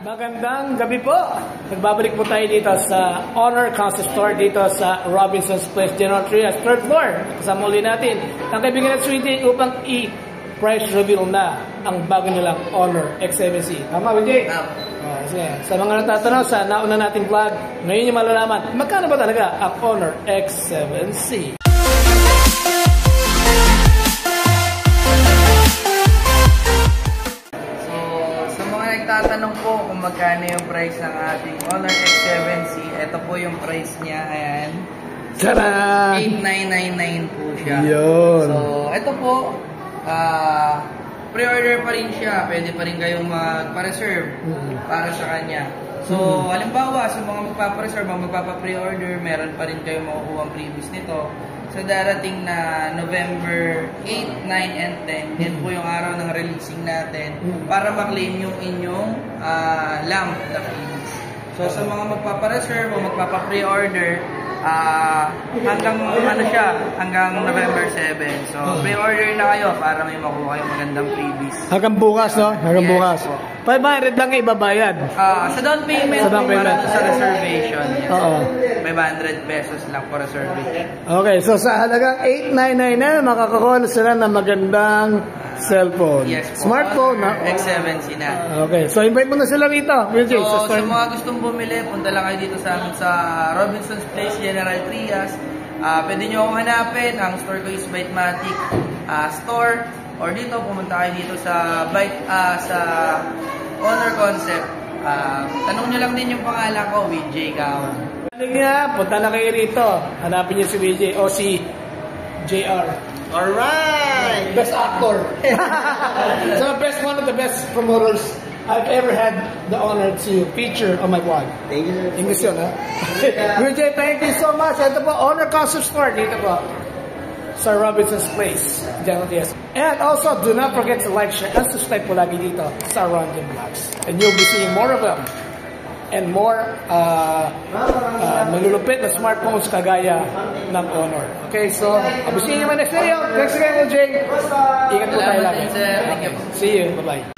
Magandang gabi po. Nagbabalik po tayo dito sa Honor Concept Store dito sa Robinson's Place, General Trias, 3rd floor. Kasama ulit natin ang kaibigan at Sweetie upang i-price reveal na ang bago nilang Honor X7C. Tama, Willie? Sa mga natatanong sa nauna nating vlog, ngayon yung malalaman magkano ba talaga ang Honor X7C. Tatanong po kung magkano yung price ng ating Honor X7C. Ito po yung price niya. Ayan. Tara! 8,999 po siya. Yun. So, ito po, pre-order pa rin siya. Pwede pa rin kayong magpa-reserve para sa kanya. So, halimbawa, sa mga magpapa-reserve, mga magpapa-pre-order, meron pa rin kayong makukuha ang previous nito. Sa darating na November 8, 9, and 10, yan po yung araw ng releasing natin para maklaim yung inyong lamp na previous. So, sa mga magpapa-reserve o magpapa-pre-order, hanggang November 7. So, pre-order na kayo para may makuha kayong magandang freebies. Hanggang bukas, no? Hanggang bukas. 500 lang ibabayad. Sa down payment, sa reservation. Yes. 500 pesos lang for reservation. Okay, so sa halagang 8,999 makakakuha na sila ng magandang cellphone. Yes, smartphone, no? X7C na. Okay, so invite mo na sila rito. So, sa mga gustong bumili, punta lang kayo dito sa amin sa Robinson's Place, General Trias. Pwede nyo akong hanapin. Ang store ko is Bytematic Store. Or dito, pumunta kayo dito sa Honor Concept. Tanong nyo lang din yung pangalan ko, VJ Kao. Punta na kayo rito. Hanapin nyo si VJ o si JR. Alright! Best actor. So, one of the best promoters I've ever had the honor to feature on my vlog. Thank you. English yun, ha? VJ, thank you so much. Ito po, Honor Concept Store. Dito po sa Robinson's Place, General Trias. And also, do not forget to like, share, and subscribe po lagi dito sa Rondon Vlogs. And you'll be seeing more of them. And more malulupit na smartphones kagaya ng Honor. Okay, so, I'll be seeing you in my next video. Thanks again, LJ. Ingat po tayo lagi. Thank you. See you. Bye-bye.